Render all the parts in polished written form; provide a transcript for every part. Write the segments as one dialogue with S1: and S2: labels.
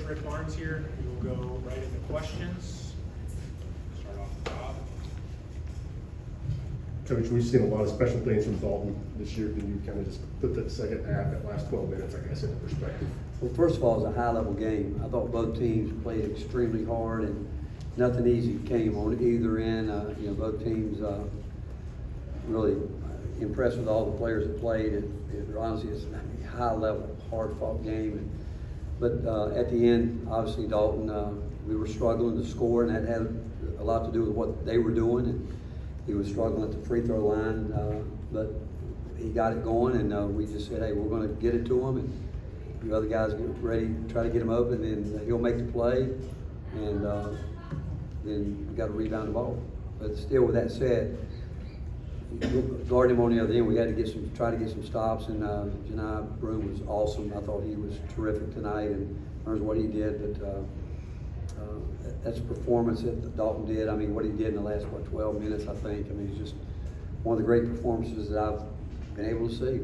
S1: Rick Barnes here. We will go right into questions. Start off the top.
S2: Coach, we've seen a lot of special things from Dalton this year. Can you kind of just put that second half, that last 12 minutes, I guess, into perspective?
S3: Well, first of all, it was a high-level game. I thought both teams played extremely hard, and nothing easy came on either end. Both teams really impressed with all the players that played. It honestly is a high-level, hard-fought game. But at the end, obviously, Dalton, we were struggling to score, and that had a lot to do with what they were doing. And he was struggling at the free throw line, but he got it going, and we just said, hey, we're going to get it to him, and the other guys get ready, try to get him open, and he'll make the play, and then we got to rebound the ball. But still, with that said, guarding him on the other end, we had to try to get some stops, and Janai Broom was awesome. I thought he was terrific tonight, and learns what he did, but that's a performance that Dalton did. I mean, what he did in the last, 12 minutes, I think. I mean, he's just one of the great performances that I've been able to see.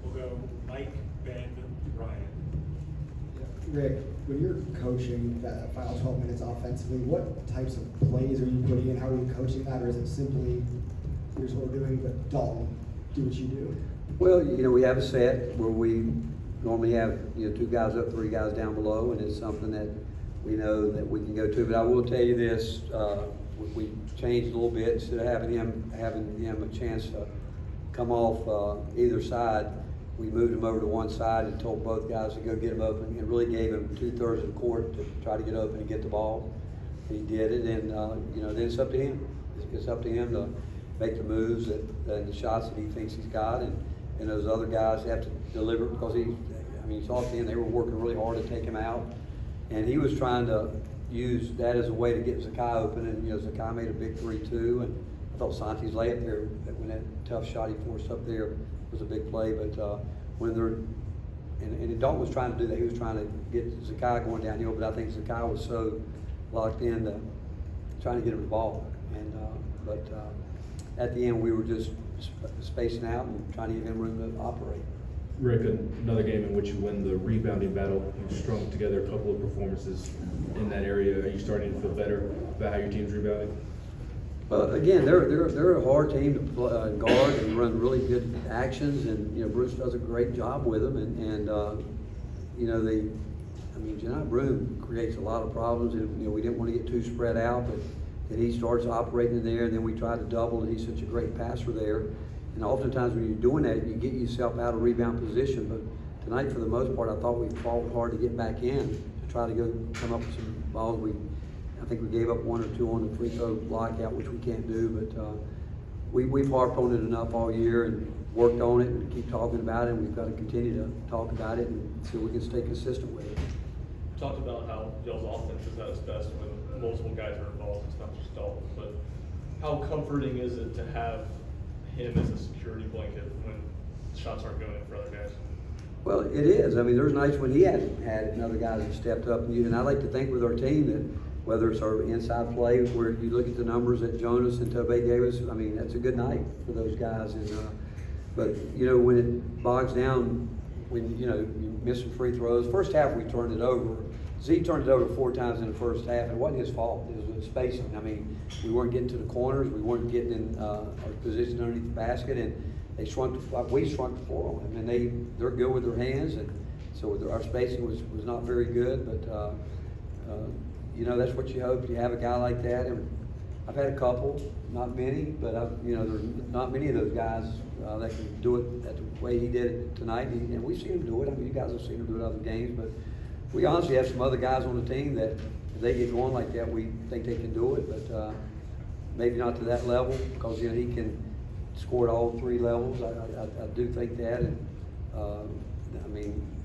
S1: We'll go Mike, Ben, Ryan.
S4: Rick, when you're coaching that final 12 minutes offensively, what types of plays are you putting in? How are you coaching that? Or is it simply, here's what we're doing, but Dalton, do what you do?
S3: Well, we have a set where we normally have, 2 guys up, 3 guys down below, and it's something that we know that we can go to. But I will tell you this, we changed a little bit. Instead of having him a chance to come off either side, we moved him over to one side and told both guys to go get him open, and really gave him 2/3 of the court to try to get open and get the ball. And he did it, and then it's up to him. It's up to him to make the moves and the shots that he thinks he's got, and those other guys have to deliver, because you saw at the end they were working really hard to take him out. And he was trying to use that as a way to get Zakai open, and Zakai made a big 3 too. And I thought Santi's layup there, when that tough shot he forced up there, was a big play. But when they're and Dalton was trying to do that, he was trying to get Zakai going downhill. But I think Zakai was so locked in to trying to get him the ball. And but at the end, we were just spacing out and trying to give him room to operate.
S5: Rick, another game in which you win the rebounding battle. You strung together a couple of performances in that area. Are you starting to feel better about how your team's rebounding?
S3: Well, again, they're a hard team to guard and run really good actions, and Bruce does a great job with them. And Janai Broom creates a lot of problems, and we didn't want to get too spread out, but then he starts operating in there, and then we try to double, and he's such a great passer there. And oftentimes when you're doing that, you get yourself out of rebound position. But tonight, for the most part, I thought we fought hard to get back in to try to come up with some balls. I think we gave up 1 or 2 on the free throw lockout, which we can't do. But we've harped on it enough all year and worked on it and keep talking about it. And we've got to continue to talk about it and see if we can stay consistent with it.
S6: Talked about how y'all's offense is at its best when multiple guys are involved. It's not just Dalton, but how comforting is it to have him as a security blanket when shots aren't going in for other guys?
S3: Well, it is. There's nights when he hasn't had it and other guys have stepped up. And I like to think with our team that whether it's our inside play, where you look at the numbers that Jonas and Tobey gave us, that's a good night for those guys. And but when it bogs down, when you miss some free throws. First half we turned it over. Z turned it over 4 times in the first half, and it wasn't his fault. It was spacing. We weren't getting to the corners. We weren't getting in our position underneath the basket, and we shrunk the floor on them. And they're good with their hands, and so our spacing was not very good. But that's what you hope. You have a guy like that, and I've had a couple, not many, but there's not many of those guys that can do it the way he did it tonight. And we've seen him do it. You guys have seen him do it in other games, but we honestly have some other guys on the team that if they get going like that, we think they can do it, but maybe not to that level, because he can score at all 3 levels. I do think that, and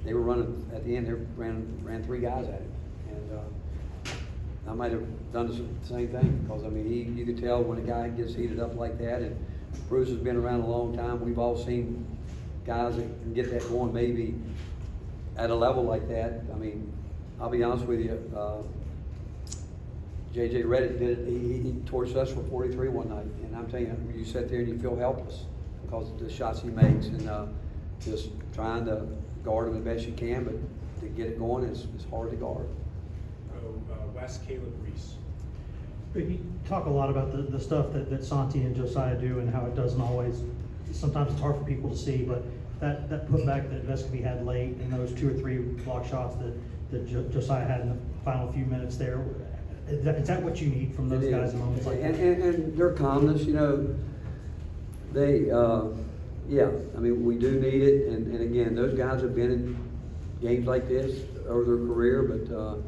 S3: they were running at the end. They ran 3 guys at him, and I might have done the same thing, because you could tell when a guy gets heated up like that. And Bruce has been around a long time. We've all seen guys that can get that going maybe at a level like that. I'll be honest with you, J.J. Reddick did it. He torched us for 43 one night, and I'm telling you, you sit there and you feel helpless because of the shots he makes, and just trying to guard him as best you can. But to get it going. It's hard to guard.
S1: West, Caleb Reese.
S7: You talk a lot about the stuff that Santi and Josiah do and how it doesn't always, sometimes it's hard for people to see, but that putback that Vescovy had late and those 2 or 3 block shots that Josiah had in the final few minutes there, is that what you need from those
S3: It
S7: guys
S3: is.
S7: in moments like that?
S3: And their calmness, you know, they, yeah, I mean, we do need it, and again, those guys have been in games like this over their career, but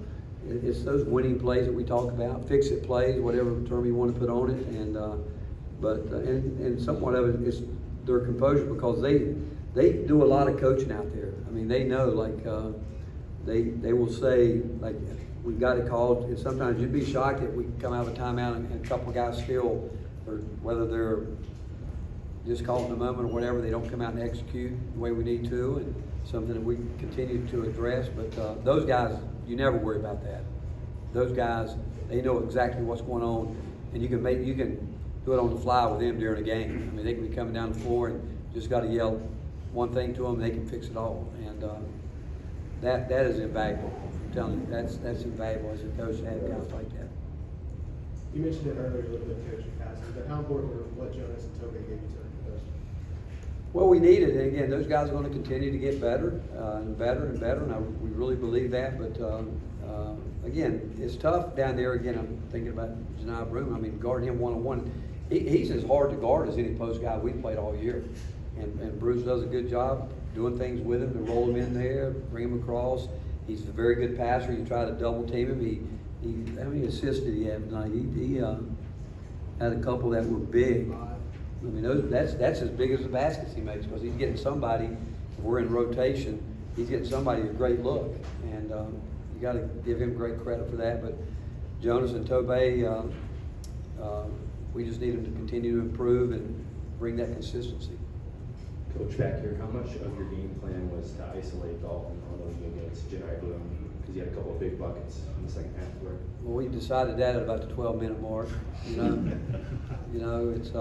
S3: it's those winning plays that we talk about, fix-it plays, whatever term you want to put on it, and somewhat of it is their composure, because they do a lot of coaching out there. I mean, they know, like, they will say, like, we've got it called, and sometimes you'd be shocked that we come out of a timeout and a couple of guys still, or whether they're just caught in the moment or whatever, they don't come out and execute the way we need to, and something that we continue to address. But those guys, you never worry about that. Those guys, they know exactly what's going on, and you can do it on the fly with them during a game. I mean, they can be coming down the floor and just got to yell one thing to them, and they can fix it all. And that is invaluable. I'm telling you, that's invaluable as a coach to have guys like that.
S2: You mentioned it earlier, a little bit of coaching passes, but how important were what Jonas and Tobe gave you to those?
S3: Well, we need it, and again, those guys are going to continue to get better and better and better, and we really believe that. But again, it's tough down there. Again, I'm thinking about Janai Broom. I mean, guarding him one-on-one, he's as hard to guard as any post guy we've played all year. And Bruce does a good job doing things with him to roll him in there, bring him across. He's a very good passer. You try to double team him. How many assists did he have tonight? He had a couple that were big. I mean, that's as big as the baskets he makes, because he's getting somebody. If we're in rotation, he's getting somebody a great look, and you got to give him great credit for that. But Jonas and Tobe, we just need them to continue to improve and bring that consistency.
S5: Coach, back here, how much of your game plan was to isolate Dalton on those against Janai Bloom? Because he had a couple of big buckets in the second half where.
S3: Well, we decided that at about the 12-minute mark. You know, it's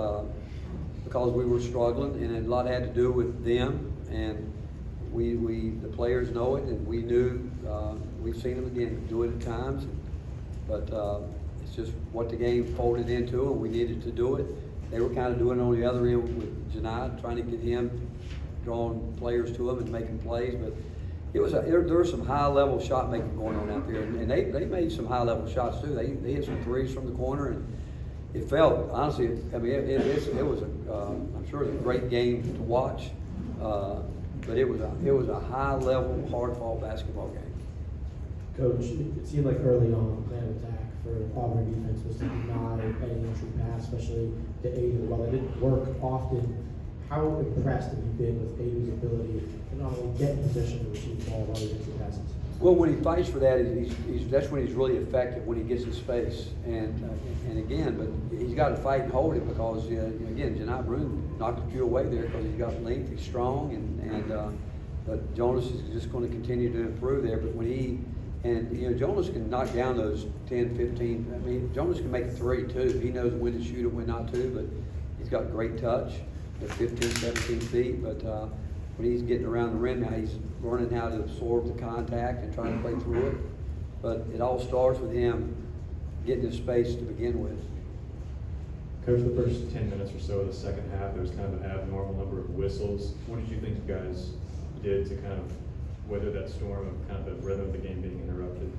S3: because we were struggling, and a lot had to do with them, and the players know it, and we knew. We've seen them again do it at times, but it's just what the game folded into, and we needed to do it. They were kind of doing it on the other end with Janai, trying to get him drawing players to him and making plays, but there was some high-level shot making going on out there, and they made some high-level shots too. They hit some threes from the corner, and it felt, honestly, I mean, it was I'm sure it was a great game to watch, but it was a high-level, hard-fought basketball game.
S8: Coach, it seemed like early on the plan of attack for Auburn defense was to deny any entry pass, especially to Adu. While it didn't work often, how impressed have you been with Adu's ability to not only get in position to receive the ball while he entry passes?
S3: Well, when he fights for that, that's when he's really effective, when he gets in space. And again, but he's got to fight and hold it, because again, Janai Broom knocked a few away there because he's got length, he's strong, but Jonas is just going to continue to improve there. But when Jonas can knock down those 10, 15. I mean, Jonas can make a three too. He knows when to shoot it, when not to. But he's got great touch at 15, 17 feet. But when he's getting around the rim now, he's learning how to absorb the contact and trying to play through it. But it all starts with him getting his space to begin with.
S5: Coach, the first 10 minutes or so of the second half, there was kind of an abnormal number of whistles. What did you think you guys did to kind of weather that storm of kind of the rhythm of the game being interrupted?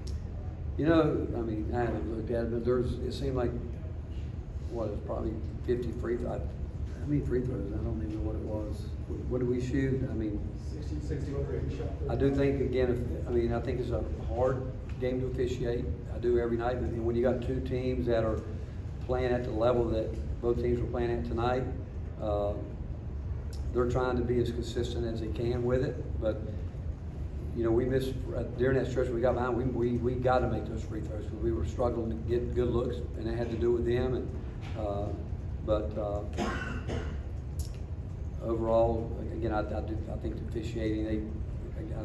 S3: You know, I mean, I haven't looked at it, but it seemed like, it was probably 50 free throws. How many free throws? I don't even know what it was. What did we shoot? I mean,
S2: 61 shot.
S3: I do think, again, I think it's a hard game to officiate. I do every night. And when you got two teams that are playing at the level that both teams were playing at tonight, they're trying to be as consistent as they can with it. But we missed during that stretch we got behind. We got to make those free throws because we were struggling to get good looks, and it had to do with them. And overall, again, I think the officiating,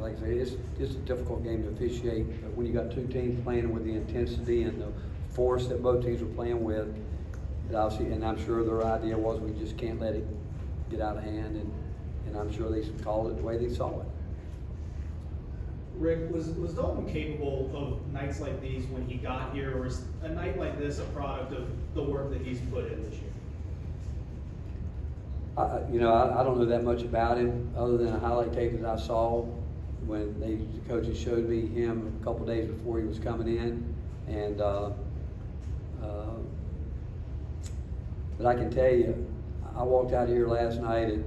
S3: like I say, it's just a difficult game to officiate. But when you got two teams playing with the intensity and the force that both teams were playing with, and I'm sure their idea was we just can't let it get out of hand, and I'm sure they called it the way they saw it.
S9: Rick, was Dalton capable of nights like these when he got here, or is a night like this a product of the work that he's put in this year?
S3: I don't know that much about him, other than a highlight tape that I saw when the coaches showed me him a couple days before he was coming in. And but I can tell you, I walked out here last night at,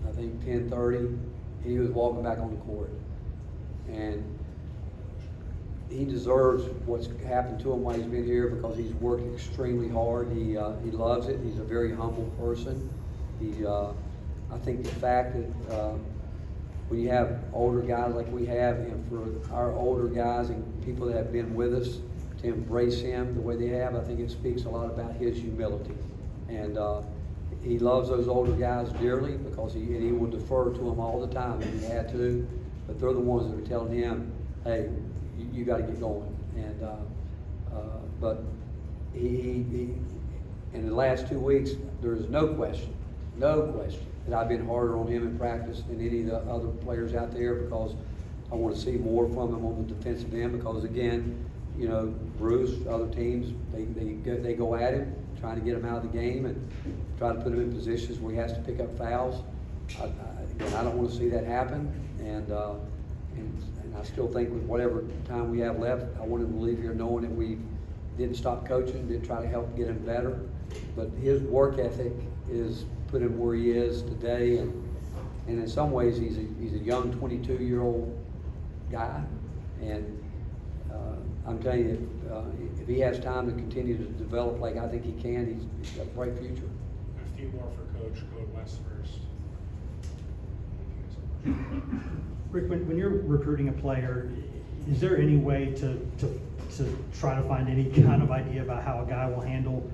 S3: I think, 10:30, and he was walking back on the court. And he deserves what's happened to him while he's been here, because he's worked extremely hard. He loves it. He's a very humble person. I think the fact that when you have older guys like we have, and for our older guys and people that have been with us to embrace him the way they have, I think it speaks a lot about his humility. And he loves those older guys dearly, because he will defer to them all the time if he had to. But they're the ones that are telling him, hey, you got to get going. And but he in the last 2 weeks, there is no question that I've been harder on him in practice than any of the other players out there, because I want to see more from him on the defensive end. Because again, Bruce, other teams, they go at him, trying to get him out of the game and try to put him in positions where he has to pick up fouls. I don't want to see that happen, and I still think with whatever time we have left, I want him to leave here knowing that we didn't stop coaching, did try to help get him better. But his work ethic is put him where he is today, and in some ways he's a young 22-year-old guy, and I'm telling you, if he has time to continue to develop like I think he can, he's got a bright future.
S1: A few more for Coach. Go West first.
S7: Rick, when you're recruiting a player, is there any way to try to find any kind of idea about how a guy will handle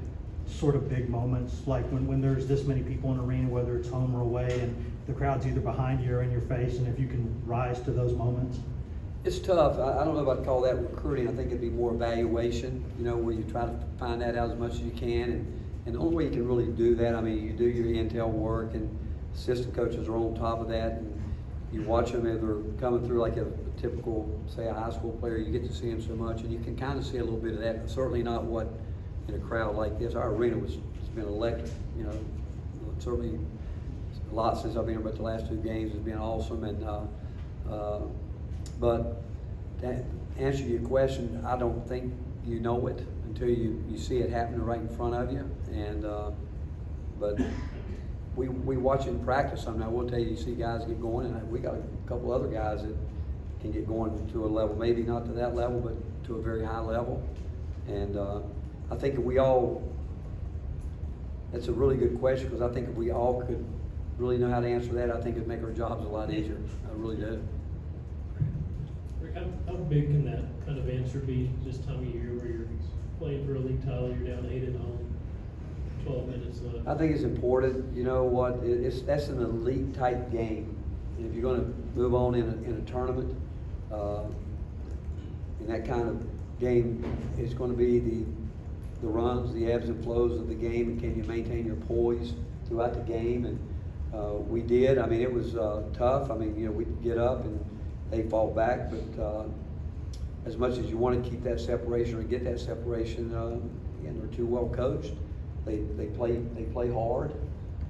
S7: sort of big moments, like when there's this many people in the arena, whether it's home or away, and the crowd's either behind you or in your face, and if you can rise to those moments?
S3: It's tough. I don't know if I'd call that recruiting. I think it'd be more evaluation, where you try to find that out as much as you can. And the only way you can really do that, you do your intel work, and assistant coaches are on top of that. And you watch them as they're coming through like a typical, say, a high school player. You get to see them so much, and you can kind of see a little bit of that. Certainly not what in a crowd like this. Our arena has been electric. Certainly a lot since I've been here, but the last 2 games has been awesome. And but to answer your question, I don't think you know it until you see it happening right in front of you. And but we watch it in practice. I will tell you, you see guys get going, and we got a couple other guys that can get going to a level, maybe not to that level, but to a very high level. And I think if we all, that's a really good question, because I think if we all could really know how to answer that, I think it'd make our jobs a lot easier. I really do.
S10: Rick, how big can that kind of answer be this time of year, where you're playing for a league title, you're down 8 at home, 12 minutes left?
S3: I think it's important. You know what? That's an elite type game. And if you're going to move on in a tournament, in that kind of game, it's going to be the runs, the ebbs and flows of the game, and can you maintain your poise throughout the game? And we did. It was tough. We'd get up and they fall back, but as much as you want to keep that separation or get that separation, again, they're too well coached. They play hard.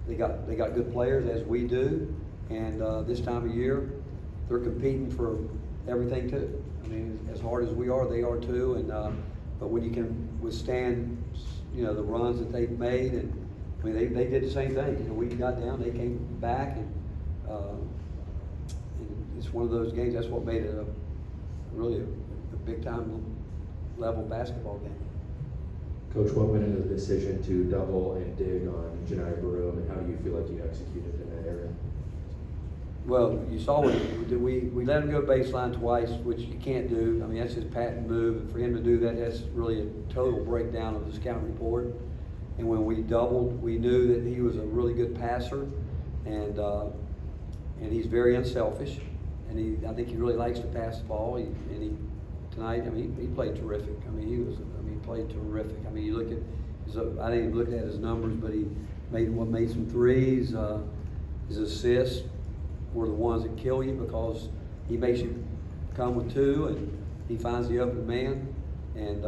S3: They got good players, as we do, and this time of year, they're competing for everything too. As hard as we are, they are too. And but when you can withstand, the runs that they've made, and they did the same thing. We got down, they came back, and it's one of those games. That's what made it really a big time level basketball game.
S11: Coach, what went into the decision to double and dig on Janai Baroom, and how do you feel like you executed in that area?
S3: Well, you saw we let him go baseline twice, which you can't do. That's his patent move. And for him to do that, that's really a total breakdown of the scout report. And when we doubled, we knew that he was a really good passer, and he's very unselfish. And I think he really likes to pass the ball. Tonight, he played terrific. He played terrific. You look at I didn't even look at his numbers, but he made some threes. His assists were the ones that kill you, because he makes you come with two, and he finds the open man, and,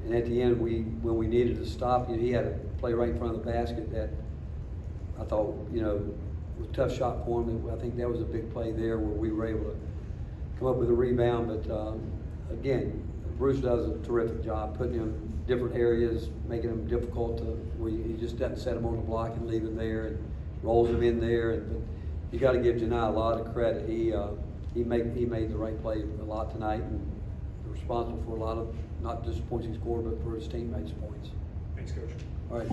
S3: and at the end, when we needed to stop, he had a play right in front of the basket that I thought, was a tough shot for him. I think that was a big play there where we were able to come up with a rebound, but again, Bruce does a terrific job putting him in different areas, making them difficult to, where he just doesn't set him on the block and leave him there, and rolls him in there. But you got to give Janai a lot of credit. He made the right play a lot tonight, and responsible for a lot of not just points he scored, but for his teammates' points.
S1: Thanks, Coach.
S3: All right.